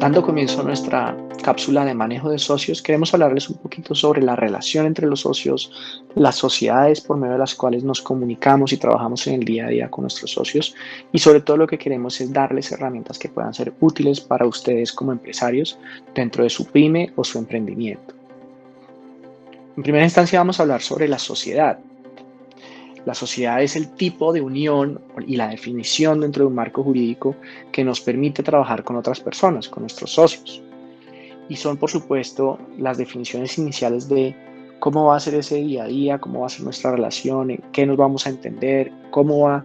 Dando comienzo a nuestra cápsula de manejo de socios, queremos hablarles un poquito sobre la relación entre los socios, las sociedades por medio de las cuales nos comunicamos y trabajamos en el día a día con nuestros socios, y sobre todo lo que queremos es darles herramientas que puedan ser útiles para ustedes como empresarios dentro de su pyme o su emprendimiento. En primera instancia vamos a hablar sobre la sociedad. La sociedad es el tipo de unión y la definición dentro de un marco jurídico que nos permite trabajar con otras personas, con nuestros socios. Y son, por supuesto, las definiciones iniciales de cómo va a ser ese día a día, cómo va a ser nuestra relación, en qué nos vamos a entender, cómo va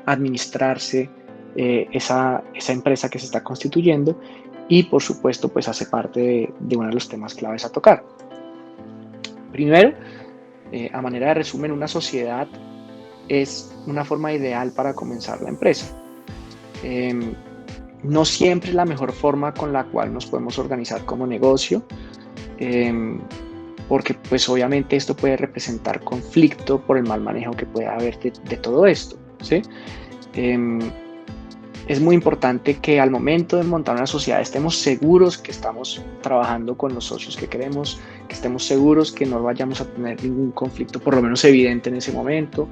a administrarse esa empresa que se está constituyendo, y por supuesto pues hace parte de uno de los temas claves a tocar. Primero, a manera de resumen, una sociedad es una forma ideal para comenzar la empresa. No siempre es la mejor forma con la cual nos podemos organizar como negocio, porque pues obviamente esto puede representar conflicto por el mal manejo que puede haber de todo esto, ¿sí? Es muy importante que al momento de montar una sociedad estemos seguros que estamos trabajando con los socios que queremos, que estemos seguros que no vayamos a tener ningún conflicto, por lo menos evidente en ese momento,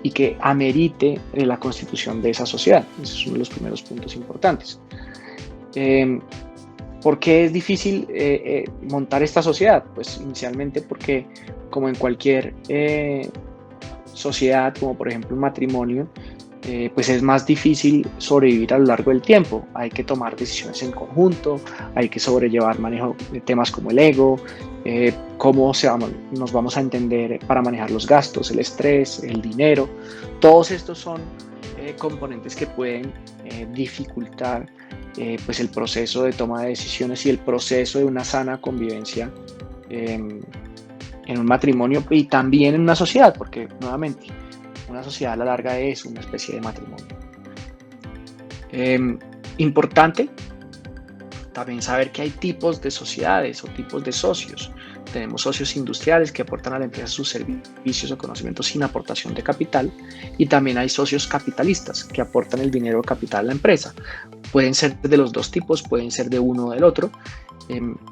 y que amerite la constitución de esa sociedad. Ese es uno de los primeros puntos importantes. ¿Por qué es difícil montar esta sociedad? Pues inicialmente porque, como en cualquier sociedad, como por ejemplo un matrimonio, pues es más difícil sobrevivir a lo largo del tiempo. Hay que tomar decisiones en conjunto, hay que sobrellevar manejo de temas como el ego, cómo nos vamos a entender para manejar los gastos, el estrés, el dinero. Todos estos son componentes que pueden dificultar pues el proceso de toma de decisiones y el proceso de una sana convivencia en un matrimonio y también en una sociedad, porque nuevamente una sociedad a la larga es una especie de matrimonio. Importante también saber que hay tipos de sociedades o tipos de socios. Tenemos socios industriales que aportan a la empresa sus servicios o conocimientos sin aportación de capital, y también hay socios capitalistas que aportan el dinero o capital a la empresa. Pueden ser de los dos tipos, pueden ser de uno o del otro,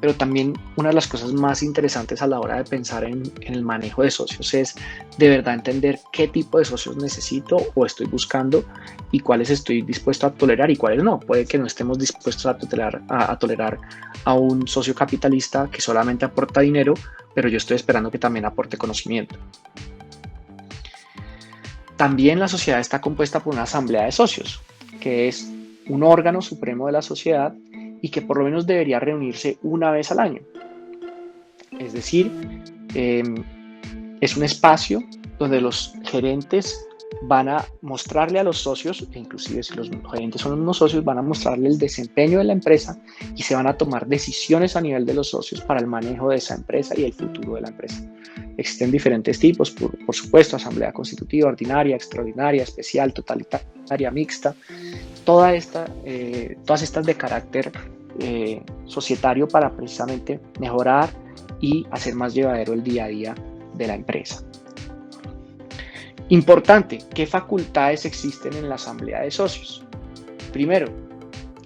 pero también una de las cosas más interesantes a la hora de pensar en el manejo de socios es de verdad entender qué tipo de socios necesito o estoy buscando y cuáles estoy dispuesto a tolerar y cuáles no. Puede que no estemos dispuestos a tolerar a un socio capitalista que solamente aporta dinero, pero yo estoy esperando que también aporte conocimiento. También la sociedad está compuesta por una asamblea de socios, que es un órgano supremo de la sociedad y que por lo menos debería reunirse una vez al año. Es decir, es un espacio donde los gerentes van a mostrarle a los socios, e inclusive si los gerentes son unos socios, van a mostrarle el desempeño de la empresa y se van a tomar decisiones a nivel de los socios para el manejo de esa empresa y el futuro de la empresa. Existen diferentes tipos, por supuesto, asamblea constitutiva, ordinaria, extraordinaria, especial, totalitaria, mixta. Todas estas de carácter societario para precisamente mejorar y hacer más llevadero el día a día de la empresa. Importante, ¿qué facultades existen en la asamblea de socios? Primero,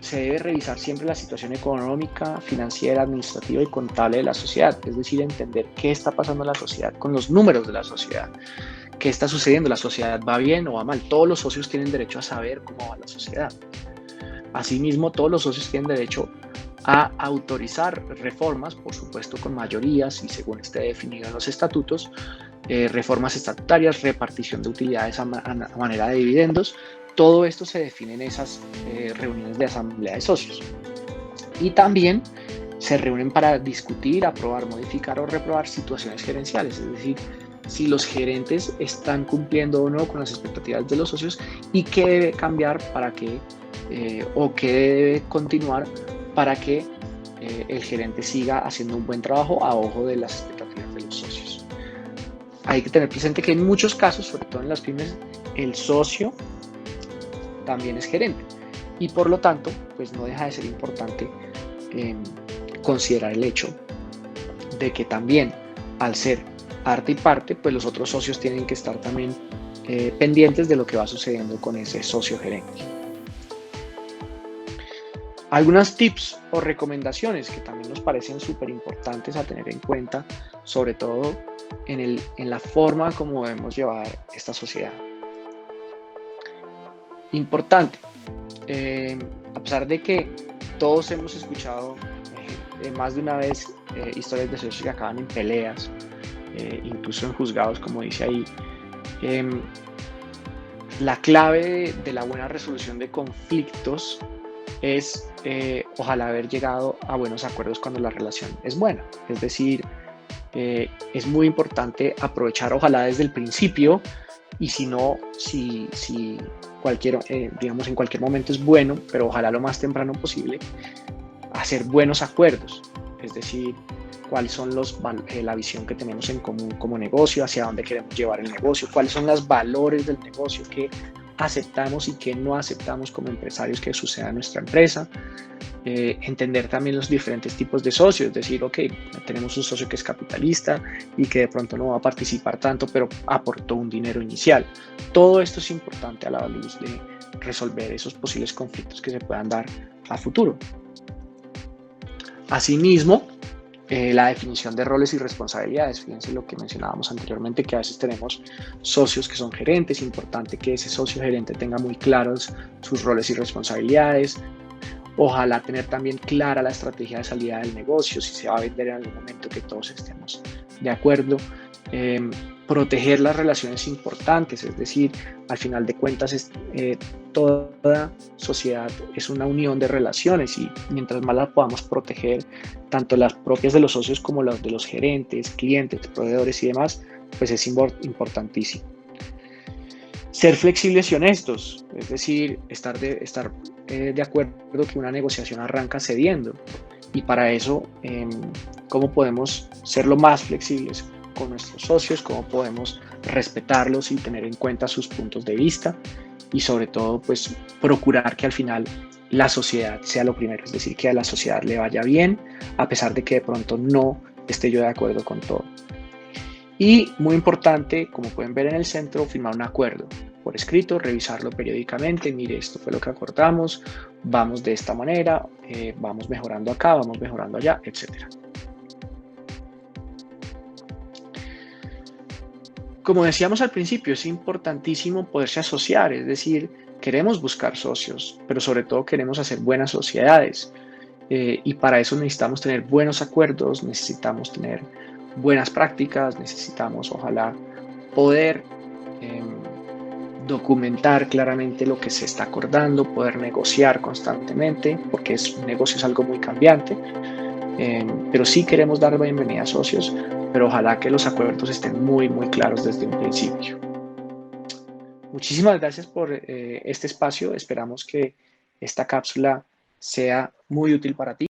se debe revisar siempre la situación económica, financiera, administrativa y contable de la sociedad, es decir, entender qué está pasando en la sociedad con los números de la sociedad. ¿Qué está sucediendo? ¿La sociedad va bien o va mal? Todos los socios tienen derecho a saber cómo va la sociedad. Asimismo, todos los socios tienen derecho a autorizar reformas, por supuesto con mayorías y según esté definido en los estatutos, reformas estatutarias, repartición de utilidades a manera de dividendos. Todo esto se define en esas reuniones de asamblea de socios. Y también se reúnen para discutir, aprobar, modificar o reprobar situaciones gerenciales, es decir, si los gerentes están cumpliendo o no con las expectativas de los socios y qué debe cambiar para que o qué debe continuar para que el gerente siga haciendo un buen trabajo a ojo de las expectativas de los socios. Hay que tener presente que en muchos casos, sobre todo en las pymes, el socio también es gerente y por lo tanto pues no deja de ser importante considerar el hecho de que también al ser parte y parte, pues los otros socios tienen que estar también pendientes de lo que va sucediendo con ese socio gerente. Algunas tips o recomendaciones que también nos parecen súper importantes a tener en cuenta, sobre todo en la forma como debemos llevar esta sociedad. Importante, a pesar de que todos hemos escuchado más de una vez historias de socios que acaban en peleas, incluso en juzgados, como dice ahí, la clave de la buena resolución de conflictos es ojalá haber llegado a buenos acuerdos cuando la relación es buena. Es decir, es muy importante aprovechar ojalá desde el principio, y si no, si digamos en cualquier momento es bueno, pero ojalá lo más temprano posible, hacer buenos acuerdos. Es decir, cuáles son la visión que tenemos en común como negocio, hacia dónde queremos llevar el negocio, cuáles son los valores del negocio que aceptamos y que no aceptamos como empresarios que suceda en nuestra empresa. Entender también los diferentes tipos de socios, es decir, ok, tenemos un socio que es capitalista y que de pronto no va a participar tanto, pero aportó un dinero inicial. Todo esto es importante a la luz de resolver esos posibles conflictos que se puedan dar a futuro. Asimismo, la definición de roles y responsabilidades. Fíjense lo que mencionábamos anteriormente, que a veces tenemos socios que son gerentes. Importante que ese socio gerente tenga muy claros sus roles y responsabilidades. Ojalá tener también clara la estrategia de salida del negocio, si se va a vender en algún momento, que todos estemos de acuerdo. Proteger las relaciones importantes, es decir, al final de cuentas toda sociedad es una unión de relaciones, y mientras más las podamos proteger, tanto las propias de los socios como las de los gerentes, clientes, proveedores y demás, pues es importantísimo. Ser flexibles y honestos, es decir, estar de acuerdo que una negociación arranca cediendo, y para eso, ¿cómo podemos ser lo más flexibles con nuestros socios? ¿Cómo podemos respetarlos y tener en cuenta sus puntos de vista? Y sobre todo, pues procurar que al final la sociedad sea lo primero, es decir, que a la sociedad le vaya bien, a pesar de que de pronto no esté yo de acuerdo con todo. Y muy importante, como pueden ver en el centro, firmar un acuerdo por escrito, revisarlo periódicamente. Mire, esto fue lo que acordamos, vamos de esta manera, vamos mejorando acá, vamos mejorando allá, etc. Como decíamos al principio, es importantísimo poderse asociar, es decir, queremos buscar socios, pero sobre todo queremos hacer buenas sociedades. Y para eso necesitamos tener buenos acuerdos, necesitamos tener buenas prácticas, necesitamos ojalá poder documentar claramente lo que se está acordando, poder negociar constantemente, porque un negocio es algo muy cambiante, pero sí queremos dar la bienvenida a socios, pero ojalá que los acuerdos estén muy claros desde un principio. Muchísimas gracias por este espacio, esperamos que esta cápsula sea muy útil para ti.